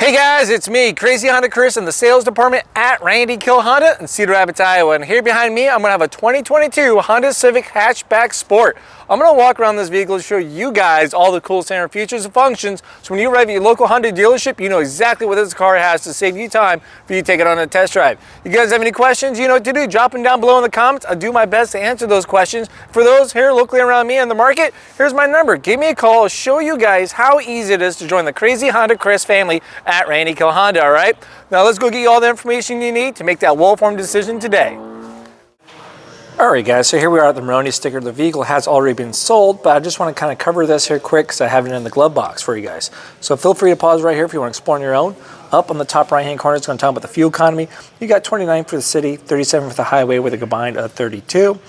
Hey guys, it's me, Crazy Honda Chris in the sales department at Randy Kuehl Honda in Cedar Rapids, Iowa. And here behind me, I'm gonna have a 2022 Honda Civic Hatchback Sport. I'm gonna walk around this vehicle to show you guys all the cool standard features and functions. So when you arrive at your local Honda dealership, you know exactly what this car has to save you time for you to take it on a test drive. You guys have any questions? You know what to do. Drop them down below in the comments. I'll do my best to answer those questions. For those here locally around me in the market, here's my number. Give me a call. I'll show you guys how easy it is to join the Crazy Honda Chris family at Randy Kuehl Honda, all right? Now let's go get you all the information you need to make that well-informed decision today. All right, guys, so here we are at the Moroni sticker. The vehicle has already been sold, but I just want to kind of cover this here quick because I have it in the glove box for you guys. So feel free to pause right here if you want to explore on your own. Up on the top right-hand corner, it's going to talk about the fuel economy. You got 29 for the city, 37 for the highway with a combined of 32.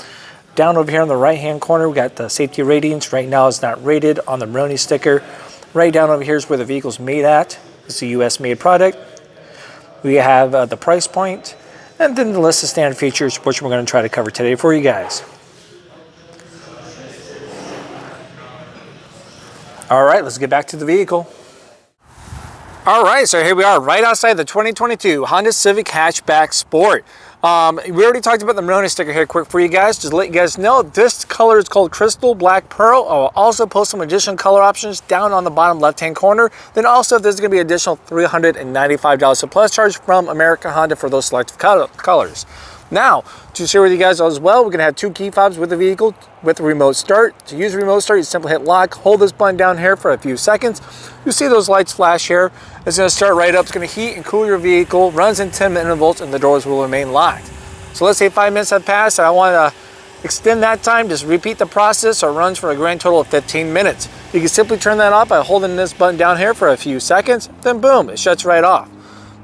Down over here on the right-hand corner, we got the safety ratings. Right now, it's not rated on the Moroni sticker. Right down over here is where the vehicle's made at. It's a US-made product. We have the price point, and then the list of standard features, which we're going to try to cover today for you guys. All right, let's get back to the vehicle. All right, so here we are right outside the 2022 Honda Civic Hatchback Sport. We already talked about the Moroni sticker here quick for you guys. Just to let you guys know, this color is called Crystal Black Pearl. I'll also post some additional color options down on the bottom left-hand corner. Then also there's going to be additional $395 plus charge from America Honda for those selective colors. Now, to share with you guys as well, we're going to have two key fobs with the vehicle with the remote start. To use the remote start, you simply hit lock, hold this button down here for a few seconds. You see those lights flash here. It's going to start right up. It's going to heat and cool your vehicle, runs in 10-minute intervals, and the doors will remain locked. So let's say 5 minutes have passed and I want to extend that time. Just repeat the process, so it runs for a grand total of 15 minutes. You can simply turn that off by holding this button down here for a few seconds, then boom, it shuts right off.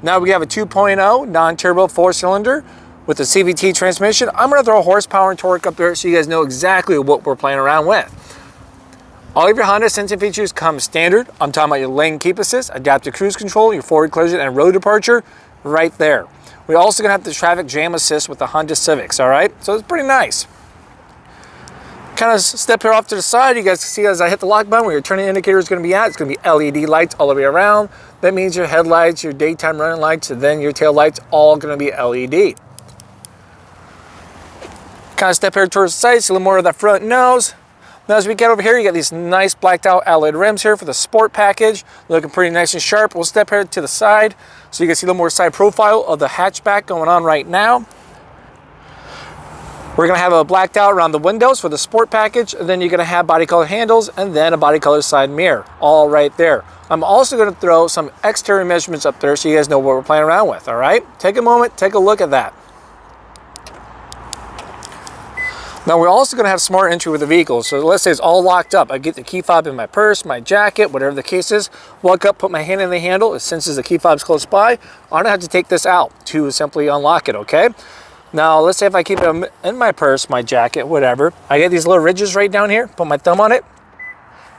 Now we have a 2.0 non-turbo 4-cylinder with a CVT transmission. I'm going to throw horsepower and torque up there so you guys know exactly what we're playing around with. All of your Honda sensing features come standard. I'm talking about your lane keep assist, adaptive cruise control, your forward collision and road departure right there. We're also going to have the traffic jam assist with the Honda Civics, all right? So it's pretty nice. Kind of step here off to the side. You guys can see as I hit the lock button where your turning indicator is going to be at. It's going to be LED lights all the way around. That means your headlights, your daytime running lights, and then your tail lights all going to be LED. Kind of step here towards the side, see a little more of that front nose. Now as we get over here, you got these nice blacked out alloyed rims here for the sport package. Looking pretty nice and sharp. We'll step here to the side so you can see a little more side profile of the hatchback going on right now. We're going to have a blacked out around the windows for the sport package, and then you're going to have body color handles and then a body color side mirror, all right there. I'm also going to throw some exterior measurements up there so you guys know what we're playing around with, all right? Take a moment, take a look at that. Now we're also going to have smart entry with the vehicle. So let's say it's all locked up. I get the key fob in my purse, my jacket, whatever the case is. Walk up, put my hand in the handle. It senses the key fob's close by. I don't have to take this out to simply unlock it, okay? Now let's say if I keep it in my purse, my jacket, whatever. I get these little ridges right down here. Put my thumb on it.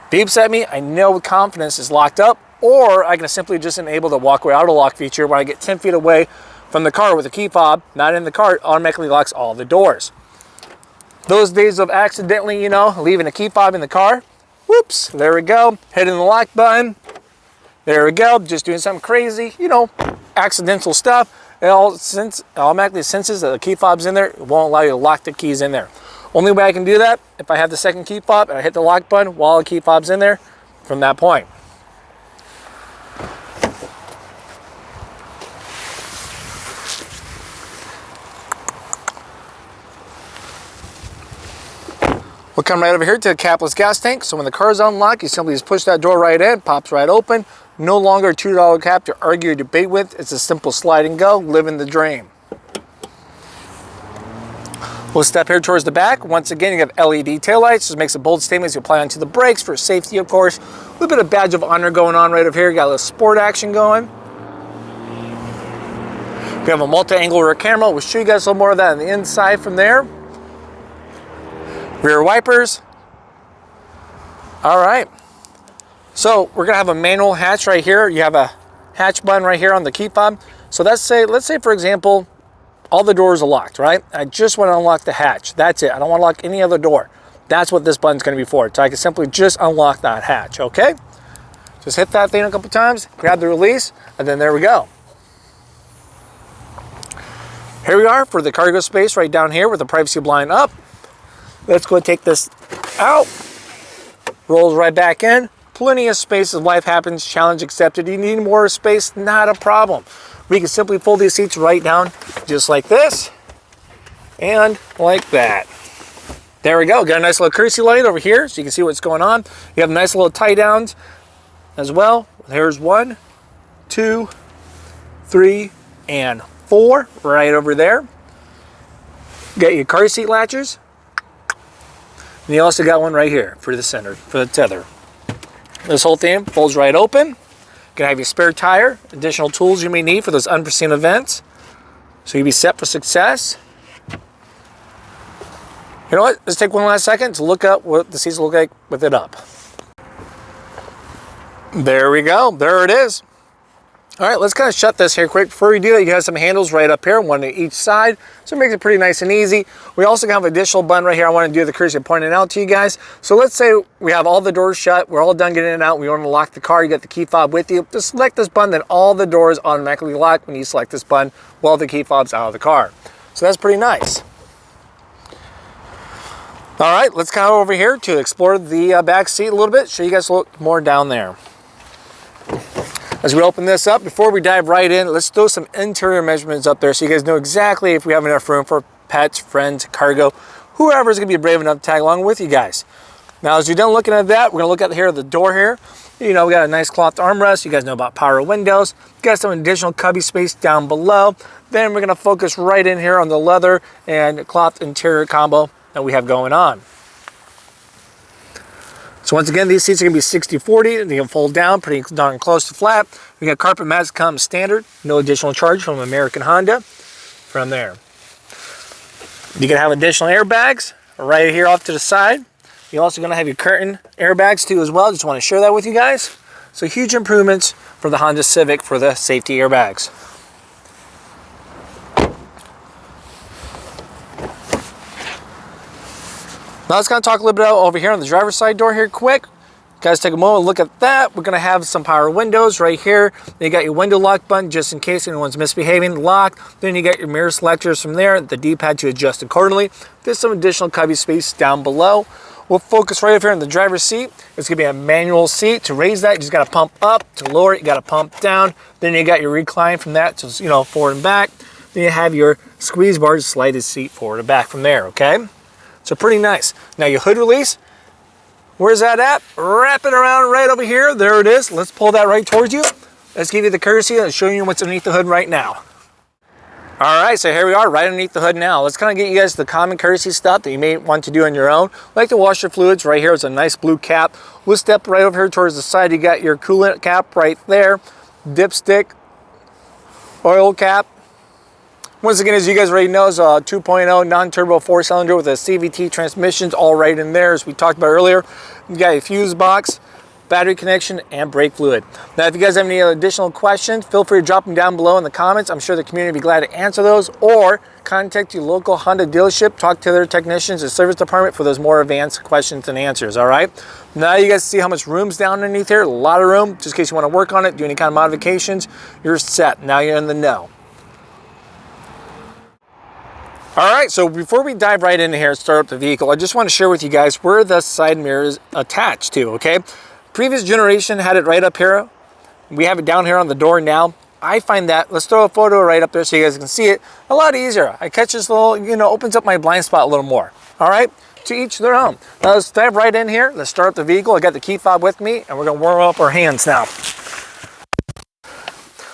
Beeps at me. I know with confidence it's locked up. Or I can simply just enable the walkway auto lock feature when I get 10 feet away from the car with the key fob, not in the car, it automatically locks all the doors. Those days of accidentally, leaving a key fob in the car, whoops, there we go, hitting the lock button, there we go, just doing something crazy, accidental stuff, it automatically senses that the key fob's in there, it won't allow you to lock the keys in there. Only way I can do that, if I have the second key fob and I hit the lock button while the key fob's in there, from that point. We'll come right over here to the capless gas tank. So when the car is unlocked, you simply just push that door right in, pops right open. No longer a $2 cap to argue or debate with. It's a simple slide and go, living the dream. We'll step here towards the back. Once again, you have LED taillights. This makes a bold statement as you apply onto the brakes for safety, of course. A little bit of badge of honor going on right over here. Got a little sport action going. We have a multi-angle rear camera. We'll show you guys a little more of that on the inside from there. Rear wipers. All right. So we're gonna have a manual hatch right here. You have a hatch button right here on the key fob. So let's say for example, all the doors are locked, right? I just want to unlock the hatch. That's it. I don't want to lock any other door. That's what this button's gonna be for. So I can simply just unlock that hatch, okay? Just hit that thing a couple times, grab the release, and then there we go. Here we are for the cargo space right down here with the privacy blind up. Let's go and take this out. Rolls right back in. Plenty of space as life happens, challenge accepted. You need more space, not a problem. We can simply fold these seats right down just like this and like that. There we go. Got a nice little courtesy light over here so you can see what's going on. You have nice little tie downs as well. Here's 1, 2, 3, and 4 right over there. Got your car seat latches. And you also got one right here for the center, for the tether. This whole thing folds right open. You can have your spare tire, additional tools you may need for those unforeseen events. So you'll be set for success. You know what? Let's take one last second to look up what the seats look like with it up. There we go. There it is. All right, let's kind of shut this here quick. Before we do that, you have some handles right up here, one to each side. So it makes it pretty nice and easy. We also have an additional button right here I want to do the courtesy of pointing out to you guys. So let's say we have all the doors shut. We're all done getting in and out. We want to lock the car. You got the key fob with you. Just select this button, then all the doors automatically lock when you select this button while the key fob's out of the car. So that's pretty nice. All right, let's come over here to explore the back seat a little bit. Show you guys a little more down there. As we open this up, before we dive right in, let's throw some interior measurements up there so you guys know exactly if we have enough room for pets, friends, cargo, whoever's gonna be brave enough to tag along with you guys. Now, as you're done looking at that, we're gonna look at here the door here. You know, we got a nice cloth armrest. You guys know about power windows. Got some additional cubby space down below. Then we're gonna focus right in here on the leather and cloth interior combo that we have going on. So once again, these seats are going to be 60-40. They can fold down pretty darn close to flat. We got carpet mats come standard. No additional charge from American Honda from there. You can have additional airbags right here off to the side. You're also going to have your curtain airbags too as well. Just want to share that with you guys. So huge improvements for the Honda Civic for the safety airbags. Now let's kind of talk a little bit over here on the driver's side door here quick. Guys, take a moment and look at that. We're going to have some power windows right here. Then you got your window lock button just in case anyone's misbehaving, lock. Then you got your mirror selectors from there, the D-pad to adjust accordingly. There's some additional cubby space down below. We'll focus right up here in the driver's seat. It's going to be a manual seat. To raise that, you just got to pump up. To lower it, you got to pump down. Then you got your recline from that to, you know, forward and back. Then you have your squeeze bar to slide the seat forward and back from there, okay? So pretty nice. Now your hood release, where's that at? Wrap it around right over here. There it is. Let's pull that right towards you. Let's give you the courtesy and show you what's underneath the hood right now. All right, so here we are right underneath the hood now. Let's kind of get you guys the common courtesy stuff that you may want to do on your own. Like to wash your fluids right here. It's a nice blue cap. We'll step right over here towards the side. You got your coolant cap right there. Dipstick, oil cap. Once again, as you guys already know, it's a 2.0 non-turbo 4-cylinder with a CVT transmissions all right in there, as we talked about earlier. You got a fuse box, battery connection, and brake fluid. Now, if you guys have any additional questions, feel free to drop them down below in the comments. I'm sure the community will be glad to answer those, or contact your local Honda dealership, talk to their technicians or service department for those more advanced questions and answers, all right? Now you guys see how much room's down underneath here, a lot of room. Just in case you want to work on it, do any kind of modifications, you're set. Now you're in the know. All right, so before we dive right into here and start up the vehicle, I just want to share with you guys where the side mirror is attached to, okay? Previous generation had it right up here. We have it down here on the door now. I find that, let's throw a photo right up there so you guys can see it, a lot easier. I catch this little, you know, opens up my blind spot a little more, all right? To each their own. Now let's dive right in here. Let's start up the vehicle. I got the key fob with me, and we're gonna warm up our hands now.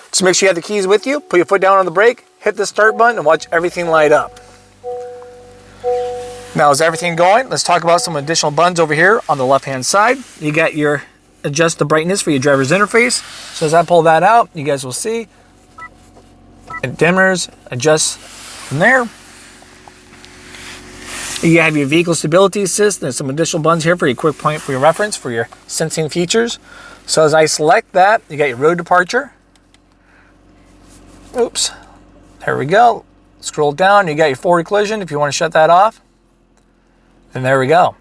Just make sure you have the keys with you. Put your foot down on the brake, hit the start button, and watch everything light up. Now, is everything going? Let's talk about some additional buttons over here on the left-hand side. You got your adjust the brightness for your driver's interface. So as I pull that out, you guys will see it dimmers, adjusts from there. You have your vehicle stability assist. There's some additional buttons here for your quick point for your reference for your sensing features. So as I select that, you got your road departure. Oops, there we go. Scroll down, you got your forward collision if you want to shut that off. And there we go.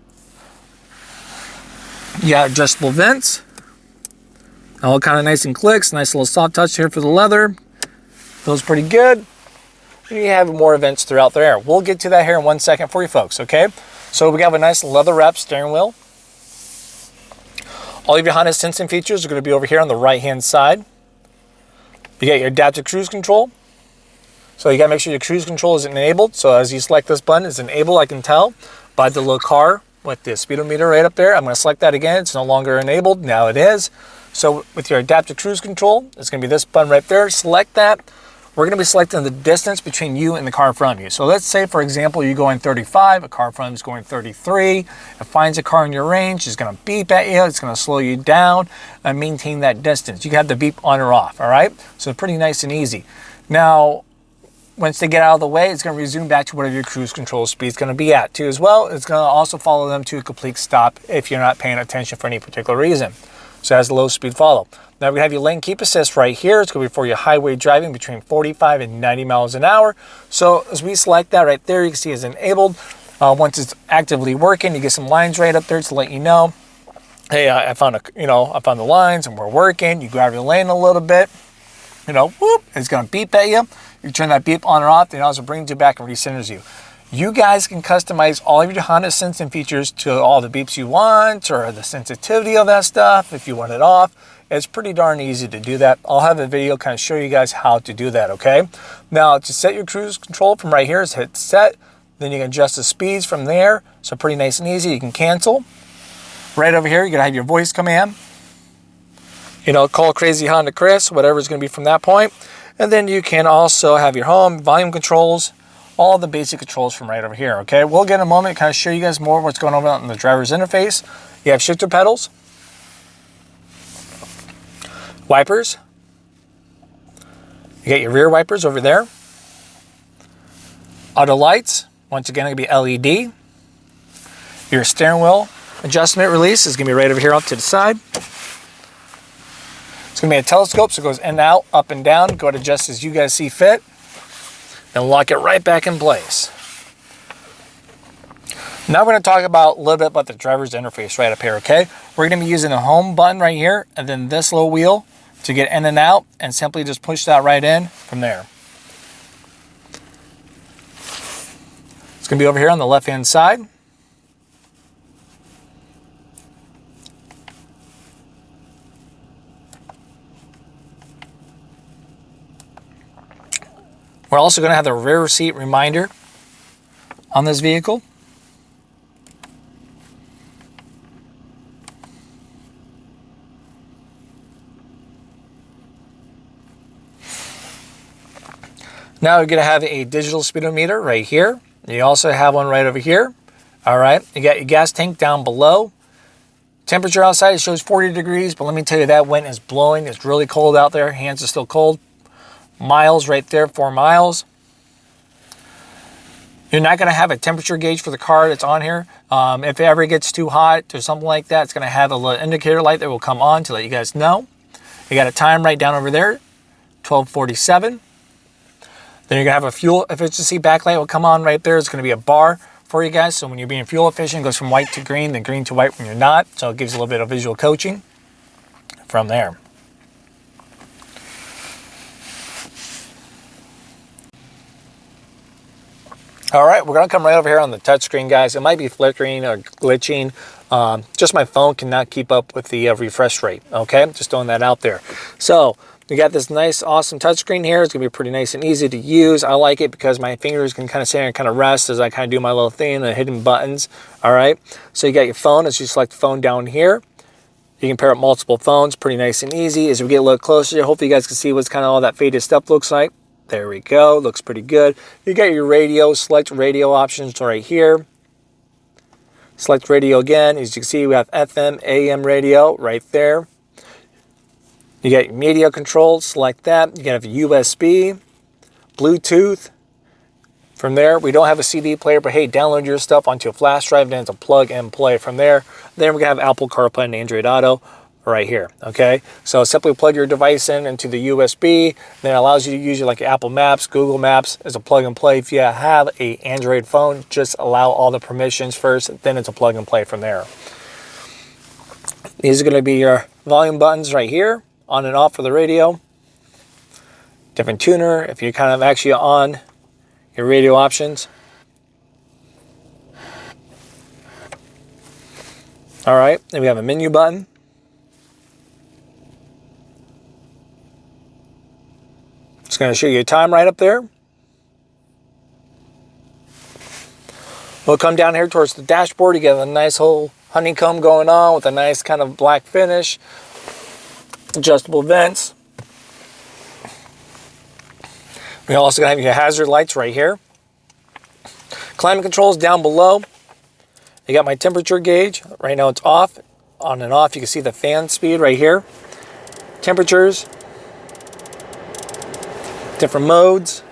You got adjustable vents. All kind of nice and clicks. Nice little soft touch here for the leather. Feels pretty good. You have more events throughout there. We'll get to that here in 1 second for you folks, okay? So we have a nice leather wrap steering wheel. All of your Honda sensing features are going to be over here on the right-hand side. You got your adaptive cruise control. So you got to make sure your cruise control is enabled. So as you select this button, it's enabled, I can tell, by the little car with the speedometer right up there. I'm going to select that again. It's no longer enabled. Now it is. So with your adaptive cruise control, it's going to be this button right there. Select that. We're going to be selecting the distance between you and the car in front of you. So let's say, for example, you're going 35, a car in front of you is going 33. It finds a car in your range, it's going to beep at you, it's going to slow you down and maintain that distance. You can have the beep on or off, all right? So pretty nice and easy. Now, once they get out of the way, it's going to resume back to whatever your cruise control speed is going to be at too as well. It's going to also follow them to a complete stop if you're not paying attention for any particular reason. So it has a low speed follow. Now we have your lane keep assist right here. It's going to be for your highway driving between 45 and 90 miles an hour. So as we select that right there, you can see it's enabled. Once it's actively working, you get some lines right up there to let you know, hey, I found the lines and we're working. You grab your lane a little bit, whoop, it's going to beep at you. You turn that beep on or off, then it also brings you back and recenters you. You guys can customize all of your Honda sensing features to all the beeps you want or the sensitivity of that stuff if you want it off. It's pretty darn easy to do that. I'll have a video kind of show you guys how to do that, okay? Now, to set your cruise control from right here is hit set. Then you can adjust the speeds from there. So pretty nice and easy. You can cancel. Right over here, you're going to have your voice command. Call Crazy Honda Chris, whatever it's going to be from that point. And then you can also have your home, volume controls, all the basic controls from right over here, okay? We'll get in a moment to kind of show you guys more what's going on in the driver's interface. You have shifter pedals, wipers. You got your rear wipers over there. Auto lights, once again, it's going to be LED. Your steering wheel adjustment release is going to be right over here off to the side. It's going to be a telescope, so it goes in and out, up and down. Go ahead and adjust as you guys see fit. And lock it right back in place. Now we're going to talk about a little bit about the driver's interface right up here, okay? We're going to be using the home button right here and then this little wheel to get in and out and simply just push that right in from there. It's going to be over here on the left-hand side. We're also going to have the rear seat reminder on this vehicle. Now we're going to have a digital speedometer right here. You also have one right over here. All right, you got your gas tank down below. Temperature outside, it shows 40 degrees, but let me tell you, that wind is blowing. It's really cold out there. Hands are still cold. Miles right there, 4 miles. You're not going to have a temperature gauge for the car that's on here. If it ever gets too hot or something like that, it's going to have a little indicator light that will come on to let you guys know. You got a time right down over there, 12:47. Then you're going to have a fuel efficiency backlight will come on right there. It's going to be a bar for you guys. So when you're being fuel efficient, it goes from white to green, then green to white when you're not. So it gives you a little bit of visual coaching from there. All right, we're going to come right over here on the touchscreen, guys. It might be flickering or glitching. Just my phone cannot keep up with the refresh rate, okay? Just throwing that out there. So we got this nice, awesome touchscreen here. It's going to be pretty nice and easy to use. I like it because my fingers can kind of sit here and kind of rest as I kind of do my little thing, the hidden buttons, all right? So you got your phone. As you select the phone down here, you can pair up multiple phones. Pretty nice and easy. As we get a little closer, hopefully you guys can see what's kind of all that faded stuff looks like. There we go. Looks pretty good. You got your radio. Select radio options right here. Select radio again. As you can see, we have FM, AM radio right there. You got your media control. Select that. You can have USB, Bluetooth. From there, we don't have a CD player, but hey, download your stuff onto a flash drive, then it's a plug and play from there. Then we're going to have Apple CarPlay and Android Auto right here, okay? So simply plug your device into the USB, then it allows you to use like Apple Maps, Google Maps as a plug and play. If you have an Android phone, just allow all the permissions first, then it's a plug and play from there. These are going to be your volume buttons right here. on and off for the radio. Different tuner if you're kind of actually on your radio options. All right, then we have a menu button. It's going to show you time right up there. We'll come down here towards the dashboard. You get a nice whole honeycomb going on with a nice kind of black finish. Adjustable vents. We're also going to have your hazard lights right here. Climate controls down below. You got my temperature gauge. Right now it's off. On and off. You can see the fan speed right here. Temperatures. Different modes.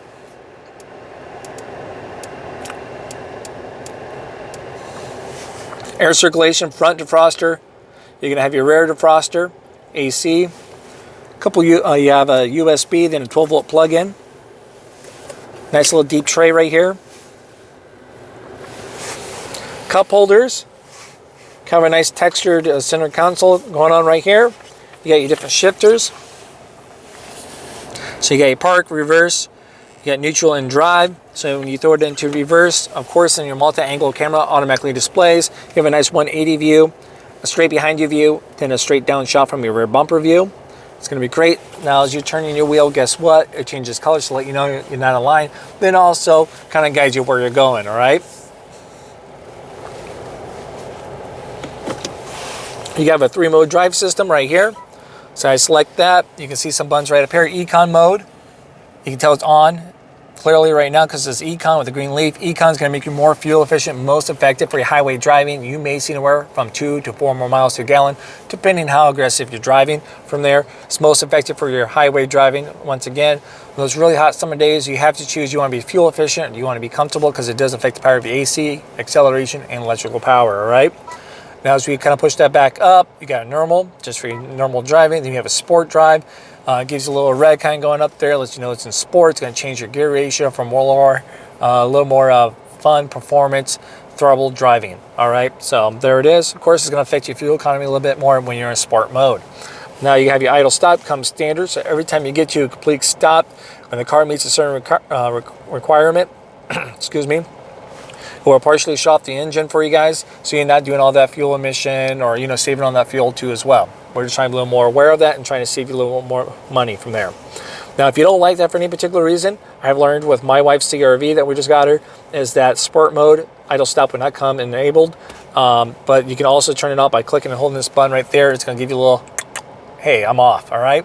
Air circulation, front defroster. You're going to have your rear defroster. AC. You have a USB, then a 12-volt plug-in. Nice little deep tray right here. Cup holders. Kind of a nice textured center console going on right here. You got your different shifters. So you got your park, reverse, you got neutral and drive. So when you throw it into reverse, of course, then your multi-angle camera automatically displays. You have a nice 180 view, a straight behind you view, then a straight down shot from your rear bumper view. It's going to be great. Now as you're turning your wheel, guess what? It changes colors to let you know you're not in line. Then also kind of guides you where you're going, all right? You have a 3-mode drive system right here. So I select that. You can see some buttons right up here. Econ mode. You can tell it's on clearly right now because it's Econ with a green leaf. Econ is going to make you more fuel efficient, most effective for your highway driving. You may see anywhere from 2 to 4 more miles to a gallon, depending how aggressive you're driving. From there, it's most effective for your highway driving. Once again, those really hot summer days, you have to choose. You want to be fuel efficient, you want to be comfortable because it does affect the power of your AC, acceleration, and electrical power, all right? Now as we kind of push that back up, you got a normal, just for your normal driving. Then you have a sport drive. It gives you a little red kind of going up there, lets you know it's in sport. It's going to change your gear ratio from a little more fun, performance, throttle driving. All right, so there it is. Of course, it's going to affect your fuel economy a little bit more when you're in sport mode. Now you have your idle stop comes standard. So every time you get to a complete stop, when the car meets a certain requirement, excuse me, we'll partially shut off the engine for you guys, so you're not doing all that fuel emission or saving on that fuel too as well. We're just trying to be a little more aware of that and trying to save you a little more money from there. Now, if you don't like that for any particular reason, I've learned with my wife's CR-V that we just got her, is that sport mode, idle stop would not come enabled, but you can also turn it off by clicking and holding this button right there. It's going to give you a little, hey, I'm off, all right?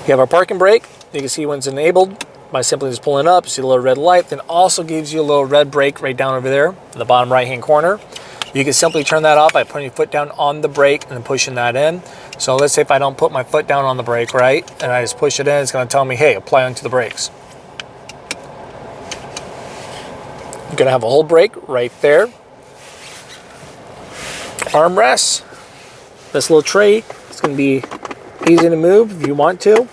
You have our parking brake. You can see when it's enabled by simply just pulling up. You see the little red light, then also gives you a little red brake right down over there in the bottom right hand corner. You can simply turn that off by putting your foot down on the brake and then pushing that in. So let's say if I don't put my foot down on the brake, right, and I just push it in, it's going to tell me, hey, apply onto the brakes. You're going to have a whole brake right there. Armrests. This little tray, it's going to be easy to move if you want to.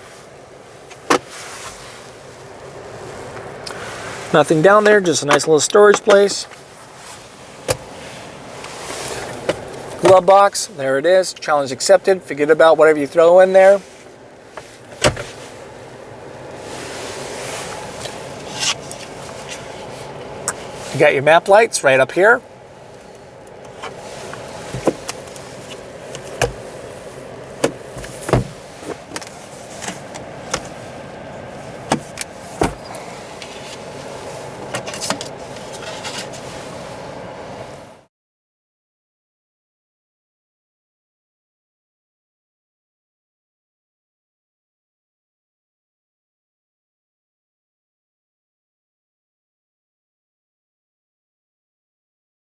Nothing down there, just a nice little storage place. Glove box, there it is. Challenge accepted. Forget about whatever you throw in there. You got your map lights right up here.